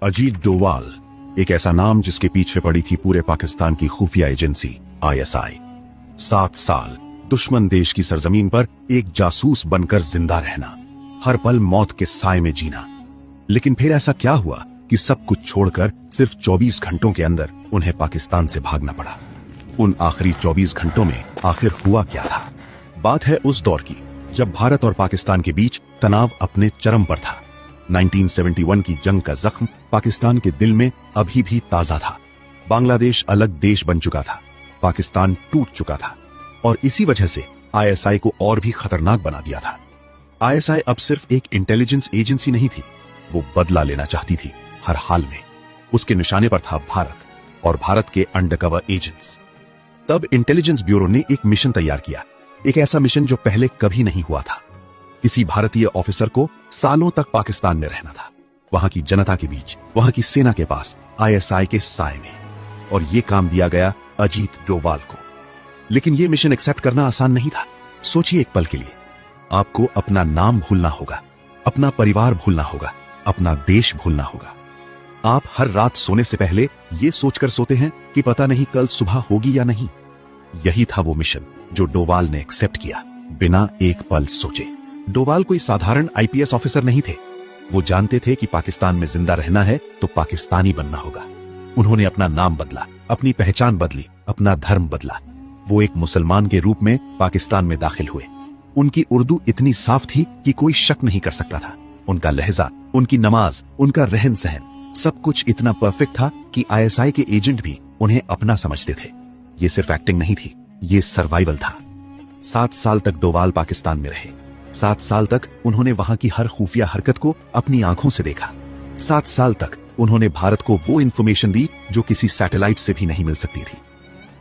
अजीत डोवाल एक ऐसा नाम जिसके पीछे पड़ी थी पूरे पाकिस्तान की खुफिया एजेंसी आईएसआई। 7 साल दुश्मन देश की सरजमीन पर एक जासूस बनकर जिंदा रहना, हर पल मौत के साए में जीना। लेकिन फिर ऐसा क्या हुआ कि सब कुछ छोड़कर सिर्फ 24 घंटों के अंदर उन्हें पाकिस्तान से भागना पड़ा। उन आखिरी 24 घंटों में आखिर हुआ क्या था? बात है उस दौर की जब भारत और पाकिस्तान के बीच तनाव अपने चरम पर था। 1971 की जंग का जख्म पाकिस्तान के दिल में अभी भी ताजा था। बांग्लादेश अलग देश बन चुका था, पाकिस्तान टूट चुका था और इसी वजह से आईएसआई को और भी खतरनाक बना दिया था। आईएसआई अब सिर्फ एक इंटेलिजेंस एजेंसी नहीं थी, वो बदला लेना चाहती थी हर हाल में। उसके निशाने पर था भारत और भारत के अंडरकवर एजेंट्स। तब इंटेलिजेंस ब्यूरो ने एक मिशन तैयार किया, एक ऐसा मिशन जो पहले कभी नहीं हुआ था। किसी भारतीय ऑफिसर को सालों तक पाकिस्तान में रहना था, वहां की जनता के बीच, वहां की सेना के पास, आईएसआई के साए में। और ये काम दिया गया अजीत डोवाल को। लेकिन ये मिशन एक्सेप्ट करना आसान नहीं था। सोचिए एक पल के लिए, आपको अपना नाम भूलना होगा, अपना परिवार भूलना होगा, अपना देश भूलना होगा। आप हर रात सोने से पहले ये सोचकर सोते हैं कि पता नहीं कल सुबह होगी या नहीं। यही था वो मिशन जो डोवाल ने एक्सेप्ट किया, बिना एक पल सोचे। डोवाल कोई साधारण आईपीएस ऑफिसर नहीं थे। वो जानते थे कि पाकिस्तान में जिंदा रहना है तो पाकिस्तानी बनना होगा। उन्होंने अपना नाम बदला, अपनी पहचान बदली, अपना धर्म बदला। वो एक मुसलमान के रूप में पाकिस्तान में दाखिल हुए। उनकी उर्दू इतनी साफ थी कि कोई शक नहीं कर सकता था। उनका लहजा, उनकी नमाज, उनका रहन सहन, सब कुछ इतना परफेक्ट था कि आईएसआई के एजेंट भी उन्हें अपना समझते थे। ये सिर्फ एक्टिंग नहीं थी, ये सर्वाइवल था। 7 साल तक डोवाल पाकिस्तान में रहे। 7 साल तक उन्होंने वहां की हर खुफिया हरकत को अपनी आंखों से देखा। 7 साल तक उन्होंने भारत को वो इंफॉर्मेशन दी जो किसी सैटेलाइट से भी नहीं मिल सकती थी।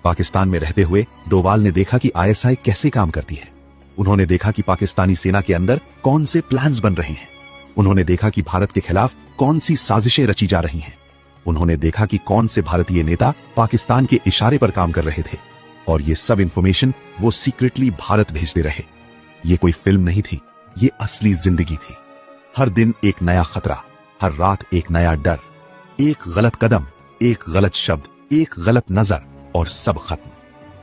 पाकिस्तान में रहते हुए डोवाल ने देखा कि आईएसआई कैसे काम करती है। उन्होंने देखा कि पाकिस्तानी सेना के अंदर कौन से प्लान्स बन रहे हैं। उन्होंने देखा कि भारत के खिलाफ कौन सी साजिशें रची जा रही हैं। उन्होंने देखा कि कौन से भारतीय नेता पाकिस्तान के इशारे पर काम कर रहे थे। और ये सब इंफॉर्मेशन वो सीक्रेटली भारत भेजते रहे। ये कोई फिल्म नहीं थी, ये असली जिंदगी थी। हर दिन एक नया खतरा, हर रात एक नया डर। एक गलत कदम, एक गलत शब्द, एक गलत नजर और सब खत्म।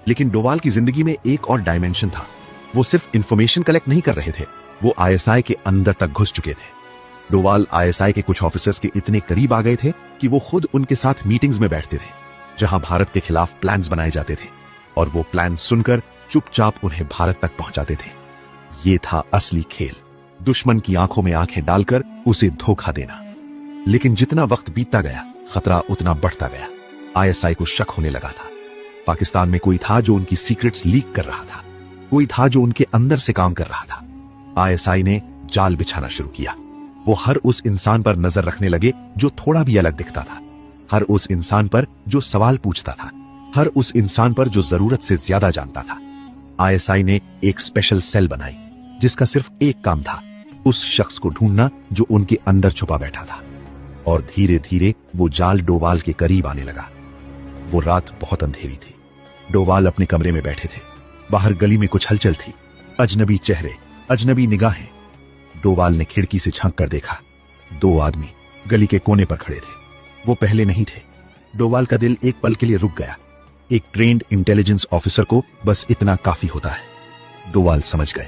लेकिन डोवाल की जिंदगी में एक और डायमेंशन था। वो सिर्फ इंफॉर्मेशन कलेक्ट नहीं कर रहे थे, वो आईएसआई के अंदर तक घुस चुके थे। डोवाल आईएसआई के कुछ ऑफिसर्स के इतने करीब आ गए थे कि वो खुद उनके साथ मीटिंग्स में बैठते थे, जहां भारत के खिलाफ प्लान्स बनाए जाते थे और वो प्लान सुनकर चुपचाप उन्हें भारत तक पहुंचाते थे। ये था असली खेल, दुश्मन की आंखों में आंखें डालकर उसे धोखा देना। लेकिन जितना वक्त बीतता गया, खतरा उतना बढ़ता गया। आईएसआई को शक होने लगा था। पाकिस्तान में कोई था जो उनकी सीक्रेट्स लीक कर रहा था, कोई था जो उनके अंदर से काम कर रहा था। आईएसआई ने जाल बिछाना शुरू किया। वो हर उस इंसान पर नजर रखने लगे जो थोड़ा भी अलग दिखता था, हर उस इंसान पर जो सवाल पूछता था, हर उस इंसान पर जो जरूरत से ज्यादा जानता था। आईएसआई ने एक स्पेशल सेल बनाई जिसका सिर्फ एक काम था, उस शख्स को ढूंढना जो उनके अंदर छुपा बैठा था। और धीरे धीरे वो जाल डोवाल के करीब आने लगा। वो रात बहुत अंधेरी थी। डोवाल अपने कमरे में बैठे थे। बाहर गली में कुछ हलचल थी, अजनबी चेहरे, अजनबी निगाहें। डोवाल ने खिड़की से झांक कर देखा। 2 आदमी गली के कोने पर खड़े थे। वो पहले नहीं थे। डोवाल का दिल एक पल के लिए रुक गया। एक ट्रेन्ड इंटेलिजेंस ऑफिसर को बस इतना काफी होता है। डोवाल समझ गए,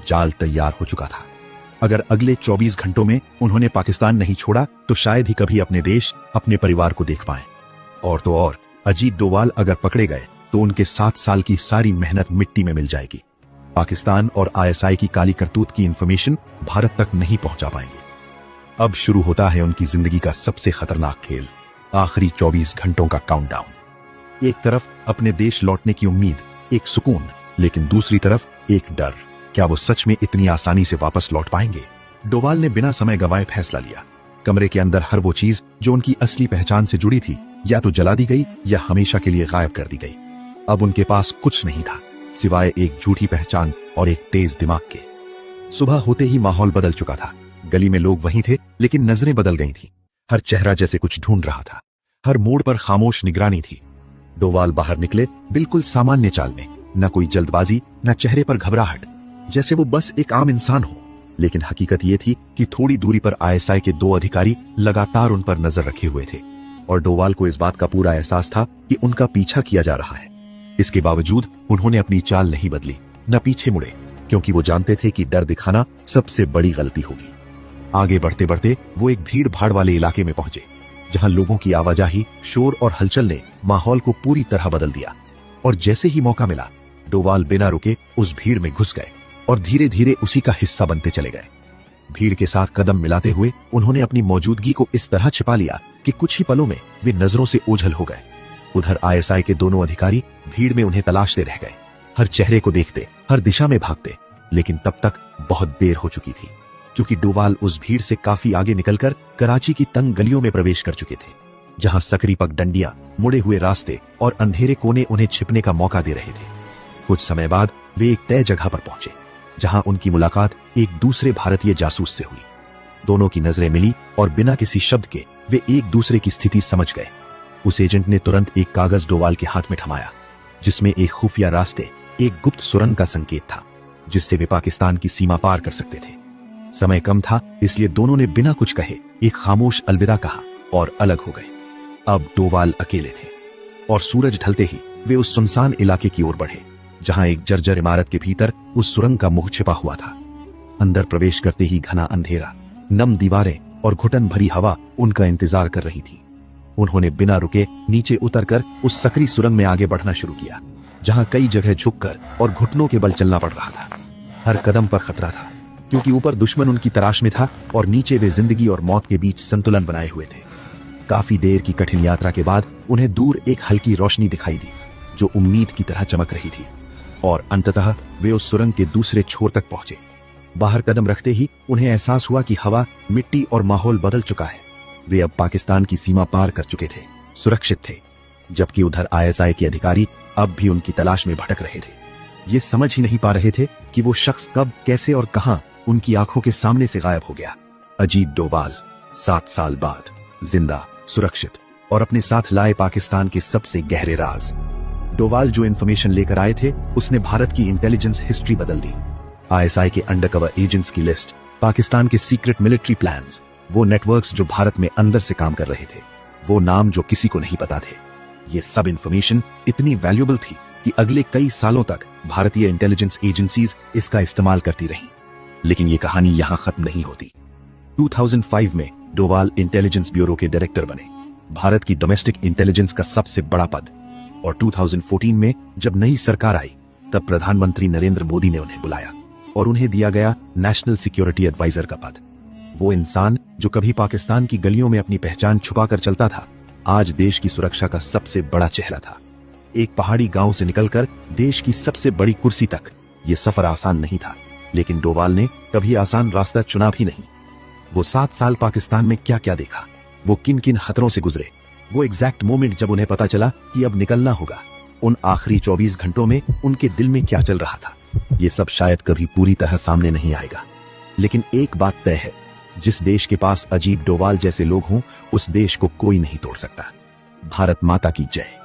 जाल तैयार हो चुका था। अगर अगले 24 घंटों में उन्होंने पाकिस्तान नहीं छोड़ा तो शायद ही कभी अपने देश, अपने परिवार को देख पाएं। और तो और, अजीत डोवाल अगर पकड़े गए तो उनके 7 साल की सारी मेहनत मिट्टी में मिल जाएगी। पाकिस्तान और आईएसआई की काली करतूत की इंफॉर्मेशन भारत तक नहीं पहुंचा पाएंगे। अब शुरू होता है उनकी जिंदगी का सबसे खतरनाक खेल, आखिरी 24 घंटों का काउंटडाउन। एक तरफ अपने देश लौटने की उम्मीद, एक सुकून, लेकिन दूसरी तरफ एक डर। क्या वो सच में इतनी आसानी से वापस लौट पाएंगे? डोवाल ने बिना समय गंवाए फैसला लिया। कमरे के अंदर हर वो चीज जो उनकी असली पहचान से जुड़ी थी, या तो जला दी गई या हमेशा के लिए गायब कर दी गई। अब उनके पास कुछ नहीं था सिवाय एक झूठी पहचान और एक तेज दिमाग के। सुबह होते ही माहौल बदल चुका था। गली में लोग वहीं थे, लेकिन नजरें बदल गई थी। हर चेहरा जैसे कुछ ढूंढ रहा था। हर मोड़ पर खामोश निगरानी थी। डोवाल बाहर निकले बिल्कुल सामान्य चाल में, न कोई जल्दबाजी, न चेहरे पर घबराहट, जैसे वो बस एक आम इंसान हो। लेकिन हकीकत ये थी कि थोड़ी दूरी पर आईएसआई के 2 अधिकारी लगातार उन पर नजर रखे हुए थे और डोवाल को इस बात का पूरा एहसास था कि उनका पीछा किया जा रहा है। इसके बावजूद उन्होंने अपनी चाल नहीं बदली, न पीछे मुड़े, क्योंकि वो जानते थे कि डर दिखाना सबसे बड़ी गलती होगी। आगे बढ़ते बढ़ते वो एक भीड़ भाड़ वाले इलाके में पहुंचे, जहां लोगों की आवाजाही, शोर और हलचल ने माहौल को पूरी तरह बदल दिया। और जैसे ही मौका मिला, डोवाल बिना रुके उस भीड़ में घुस गए और धीरे धीरे उसी का हिस्सा बनते चले गए। भीड़ के साथ कदम मिलाते हुए उन्होंने अपनी मौजूदगी को इस तरह छिपा लिया कि कुछ ही पलों में वे नजरों से ओझल हो गए। उधर आईएसआई के दोनों अधिकारी भीड़ में उन्हें तलाशते रह गए, हर चेहरे को देखते, हर दिशा में भागते, लेकिन तब तक बहुत देर हो चुकी थी, क्योंकि डोवाल उस भीड़ से काफी आगे निकलकर कराची की तंग गलियों में प्रवेश कर चुके थे, जहां सकरी पगडंडियां, मुड़े हुए रास्ते और अंधेरे कोने उन्हें छिपने का मौका दे रहे थे। कुछ समय बाद वे एक तय जगह पर पहुंचे, जहां उनकी मुलाकात एक दूसरे भारतीय जासूस से हुई। दोनों की नजरें मिली और बिना किसी शब्द के वे एक दूसरे की स्थिति समझ गए। उस एजेंट ने तुरंत एक कागज डोवाल के हाथ में थमाया, जिसमें एक खुफिया रास्ते, एक गुप्त सुरंग का संकेत था, जिससे वे पाकिस्तान की सीमा पार कर सकते थे। समय कम था, इसलिए दोनों ने बिना कुछ कहे एक खामोश अलविदा कहा और अलग हो गए। अब डोवाल अकेले थे और सूरज ढलते ही वे उस सुनसान इलाके की ओर बढ़े, जहां एक जर्जर इमारत के भीतर उस सुरंग का मुंह छिपा हुआ था। अंदर प्रवेश करते ही घना अंधेरा, नम दीवारें और घुटन भरी हवा उनका इंतजार कर रही थी। उन्होंने बिना रुके नीचे उतरकर उस सकरी सुरंग में आगे बढ़ना शुरू किया, जहां कई जगह झुककर और घुटनों के बल चलना पड़ रहा था। हर कदम पर खतरा था, क्योंकि ऊपर दुश्मन उनकी तलाश में था और नीचे वे जिंदगी और मौत के बीच संतुलन बनाए हुए थे। काफी देर की कठिन यात्रा के बाद उन्हें दूर एक हल्की रोशनी दिखाई दी, जो उम्मीद की तरह चमक रही थी, और अंततः वे उस सुरंग के दूसरे छोर तक पहुंचे। बाहर कदम रखते ही उन्हें एहसास हुआ कि हवा, मिट्टी और माहौल बदल चुका है। वे अब पाकिस्तान की सीमा पार कर चुके थे, सुरक्षित थे, जबकि उधर आईएसआई के अधिकारी अब भी उनकी तलाश में भटक रहे थे। ये समझ ही नहीं पा रहे थे कि वो शख्स कब, कैसे और कहां उनकी आंखों के सामने से गायब हो गया। अजीत डोवाल 7 साल बाद जिंदा, सुरक्षित और अपने साथ लाए पाकिस्तान के सबसे गहरे राज। डोवाल जो इंफॉर्मेशन लेकर आए थे, उसने भारत की इंटेलिजेंस हिस्ट्री बदल दी। आईएसआई के अंडरकवर एजेंट्स की लिस्ट, पाकिस्तान के सीक्रेट मिलिट्री प्लान्स, वो नेटवर्क्स जो भारत में अंदर से काम कर रहे थे, वो नाम जो किसी को नहीं पता थे। ये सब इंफॉर्मेशन इतनी वैल्यूएबल थी कि अगले कई सालों तक भारतीय इंटेलिजेंस एजेंसीज इसका इस्तेमाल करती रहीं। लेकिन ये कहानी यहां खत्म नहीं होती। 2005 में डोवाल इंटेलिजेंस ब्यूरो के डायरेक्टर बने, भारत की डोमेस्टिक इंटेलिजेंस का सबसे बड़ा पद। और 2014 में जब नई सरकार आई, तब प्रधानमंत्री नरेंद्र मोदी ने उन्हें बुलाया और उन्हें दिया गया नेशनल सिक्योरिटी एडवाइजर का पद। वो इंसान जो कभी पाकिस्तान की गलियों में अपनी पहचान छुपाकर चलता था, आज देश की सुरक्षा का सबसे बड़ा चेहरा था। एक पहाड़ी गांव से निकलकर देश की सबसे बड़ी कुर्सी तक ये सफर आसान नहीं था, लेकिन डोवाल ने कभी आसान रास्ता चुना भी नहीं। वो 7 साल पाकिस्तान में क्या क्या देखा, वो किन किन खतरों से गुजरे, वो एग्जैक्ट मोमेंट जब उन्हें पता चला कि अब निकलना होगा, उन आखिरी 24 घंटों में उनके दिल में क्या चल रहा था, ये सब शायद कभी पूरी तरह सामने नहीं आएगा। लेकिन एक बात तय है, जिस देश के पास अजीत डोवाल जैसे लोग हों, उस देश को कोई नहीं तोड़ सकता। भारत माता की जय।